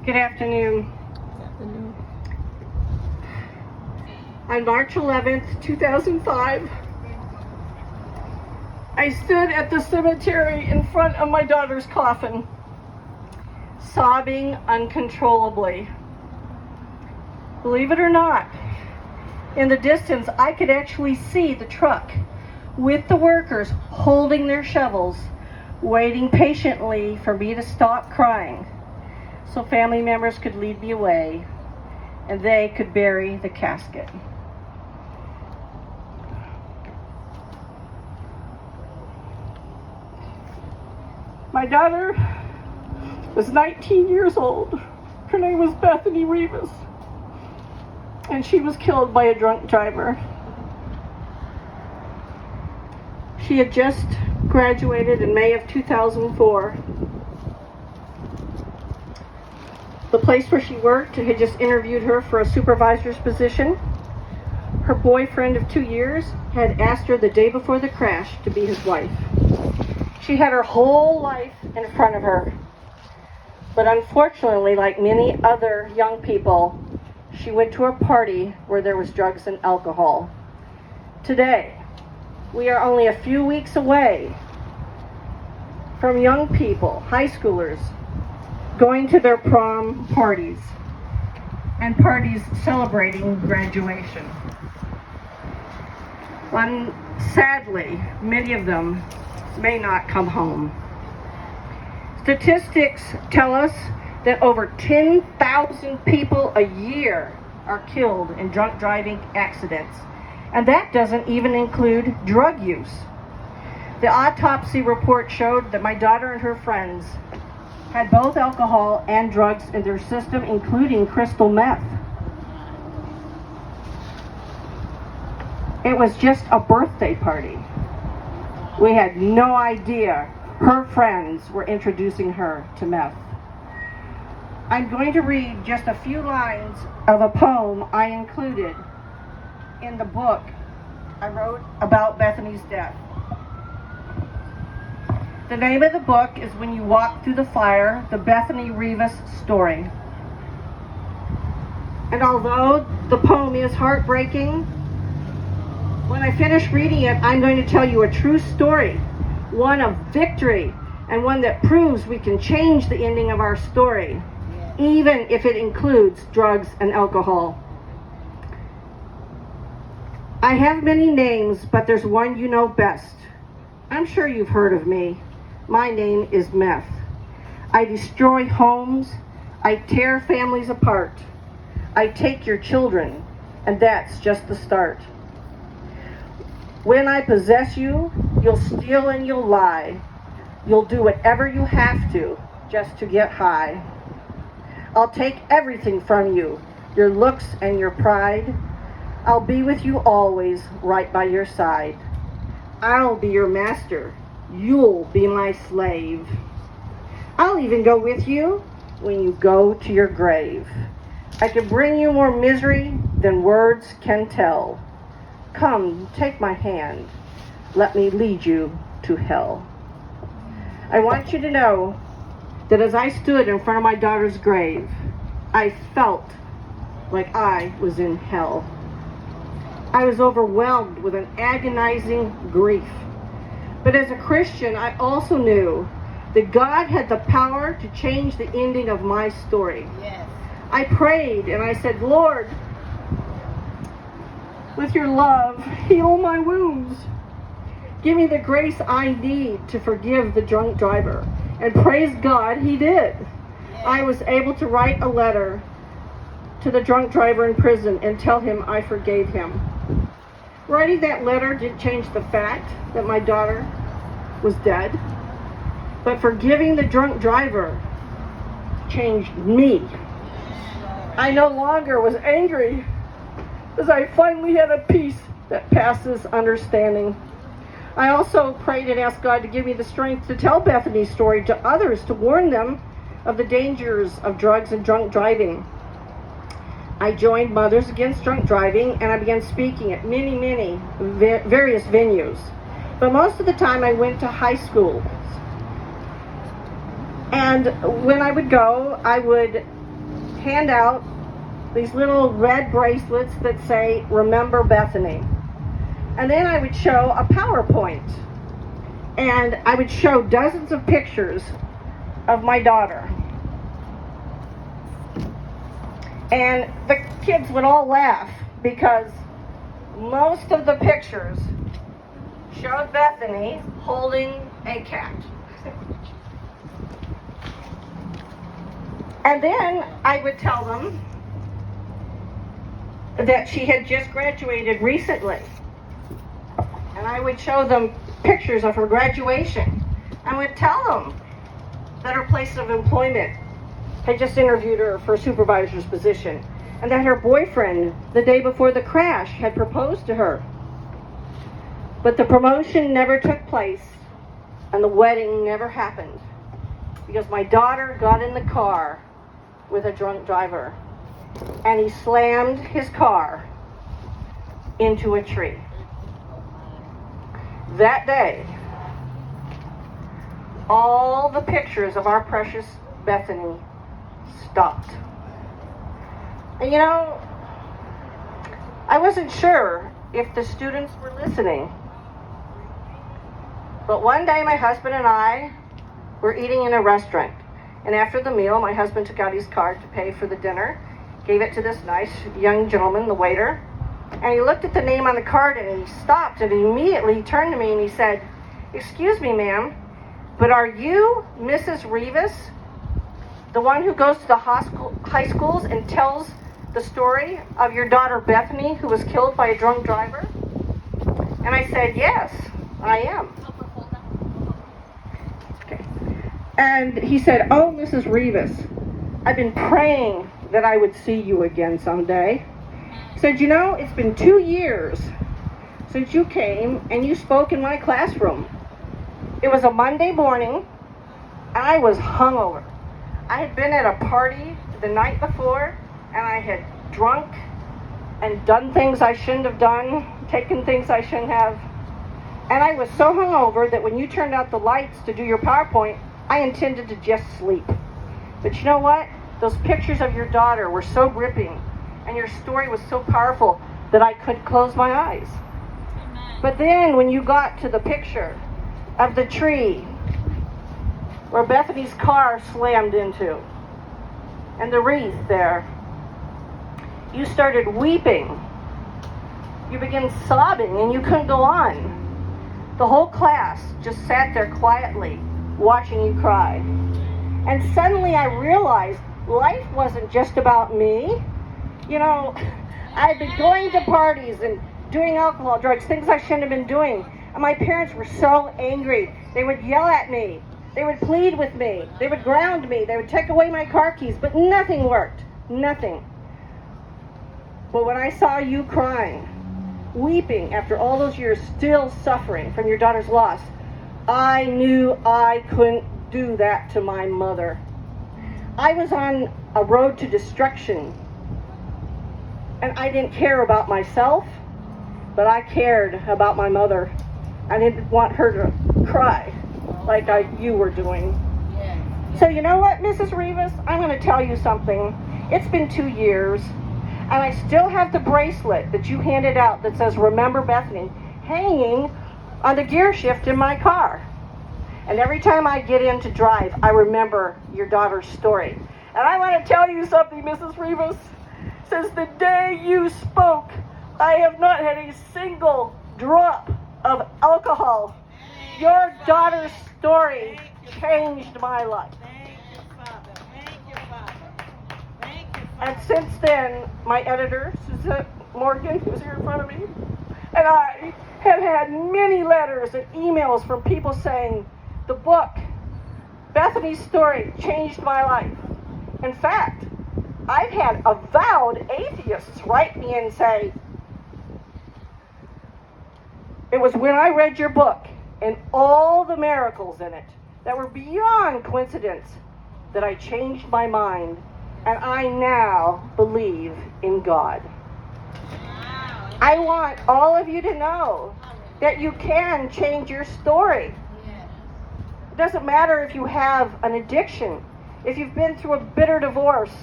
Good afternoon. On March 11th, 2005, I stood at the cemetery in front of my daughter's coffin, sobbing uncontrollably. Believe it or not, in the distance, I could actually see the truck with the workers holding their shovels, waiting patiently for me to stop crying so family members could lead me away and they could bury the casket. My daughter was 19 years old. Her name was Bethany Rivas, and she was killed by a drunk driver. She had just graduated in May of 2004. The place where she worked had just interviewed her for a supervisor's position. Her boyfriend of 2 years had asked her the day before the crash to be his wife. She had her whole life in front of her. But unfortunately, like many other young people, she went to a party where there was drugs and alcohol. Today, we are only a few weeks away from young people, high schoolers, going to their prom parties and parties celebrating graduation. Sadly, many of them may not come home. Statistics tell us that over 10,000 people a year are killed in drunk driving accidents, and that doesn't even include drug use. The autopsy report showed that my daughter and her friends had both alcohol and drugs in their system, including crystal meth. It was just a birthday party. We had no idea her friends were introducing her to meth. I'm going to read just a few lines of a poem I included in the book I wrote about Bethany's death. The name of the book is When You Walk Through the Fire, the Bethany Rivas Story. And although the poem is heartbreaking, when I finish reading it, I'm going to tell you a true story, one of victory, and one that proves we can change the ending of our story, even if it includes drugs and alcohol. I have many names, but there's one you know best. I'm sure you've heard of me. My name is Meth. I destroy homes. I tear families apart. I take your children, and that's just the start. When I possess you, you'll steal and you'll lie. You'll do whatever you have to just to get high. I'll take everything from you, your looks and your pride. I'll be with you always, right by your side. I'll be your master. You'll be my slave. I'll even go with you when you go to your grave. I can bring you more misery than words can tell. Come, take my hand. Let me lead you to hell. I want you to know that as I stood in front of my daughter's grave, I felt like I was in hell. I was overwhelmed with an agonizing grief. But as a Christian, I also knew that God had the power to change the ending of my story. Yes. I prayed and I said, Lord, with your love, heal my wounds. Give me the grace I need to forgive the drunk driver. And praise God, he did. Yes. I was able to write a letter to the drunk driver in prison and tell him I forgave him. Writing that letter didn't change the fact that my daughter was dead, but forgiving the drunk driver changed me. I no longer was angry, as I finally had a peace that passes understanding. I also prayed and asked God to give me the strength to tell Bethany's story to others, to warn them of the dangers of drugs and drunk driving. I joined Mothers Against Drunk Driving, and I began speaking at many various venues. But most of the time I went to high schools. And when I would go, I would hand out these little red bracelets that say, "Remember Bethany." And then I would show a PowerPoint. And I would show dozens of pictures of my daughter. And the kids would all laugh because most of the pictures showed Bethany holding a cat. And then I would tell them that she had just graduated recently. And I would show them pictures of her graduation. I would tell them that her place of employment had just interviewed her for a supervisor's position, and that her boyfriend, the day before the crash, had proposed to her. But the promotion never took place, and the wedding never happened, because my daughter got in the car with a drunk driver, and he slammed his car into a tree. That day, all the pictures of our precious Bethany stopped. And you know, I wasn't sure if the students were listening. But one day my husband and I were eating in a restaurant. And after the meal, my husband took out his card to pay for the dinner, gave it to this nice young gentleman, the waiter. And he looked at the name on the card and he stopped, and immediately he turned to me and he said, "Excuse me, ma'am, but are you Mrs. Rivas, the one who goes to the high schools and tells the story of your daughter Bethany, who was killed by a drunk driver?" And I said, "Yes, I am." Okay. And he said, "Oh, Mrs. Rivas, I've been praying that I would see you again someday." He said, "You know, it's been 2 years since you came and you spoke in my classroom. It was a Monday morning, and I was hungover. I had been at a party the night before, and I had drunk and done things I shouldn't have done, taken things I shouldn't have. And I was so hungover that when you turned out the lights to do your PowerPoint, I intended to just sleep. But you know what? Those pictures of your daughter were so gripping, and your story was so powerful that I couldn't close my eyes." Amen. But then when you got to the picture of the tree where Bethany's car slammed into, and the wreath there, you started weeping. You began sobbing, and you couldn't go on. The whole class just sat there quietly, watching you cry. And suddenly I realized life wasn't just about me. You know, I'd been going to parties and doing alcohol, drugs, things I shouldn't have been doing. And my parents were so angry. They would yell at me. They would plead with me. They would ground me. They would take away my car keys. But nothing worked. Nothing. But when I saw you crying, weeping after all those years, still suffering from your daughter's loss, I knew I couldn't do that to my mother. I was on a road to destruction. And I didn't care about myself, but I cared about my mother. I didn't want her to cry like you were doing. So you know what, Mrs. Rivas? I'm going to tell you something. It's been 2 years, and I still have the bracelet that you handed out that says "Remember Bethany" hanging on the gear shift in my car. And every time I get in to drive, I remember your daughter's story. And I want to tell you something, Mrs. Rivas. Since the day you spoke, I have not had a single drop of alcohol. Your daughter's story changed my life. And since then, my editor, Suzette Morgan, who's here in front of me, and I have had many letters and emails from people saying, "The book, Bethany's story, changed my life." In fact, I've had avowed atheists write me and say, "It was when I read your book and all the miracles in it that were beyond coincidence that I changed my mind, and I now believe in God." I want all of you to know that you can change your story. It doesn't matter if you have an addiction, if you've been through a bitter divorce,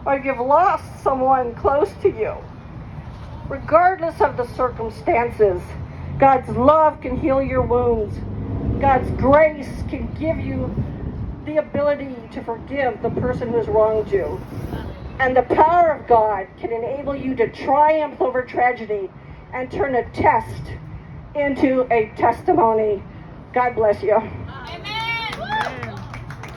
or you've lost someone close to you. Regardless of the circumstances, God's love can heal your wounds. God's grace can give you the ability to forgive the person who has wronged you. And the power of God can enable you to triumph over tragedy and turn a test into a testimony. God bless you.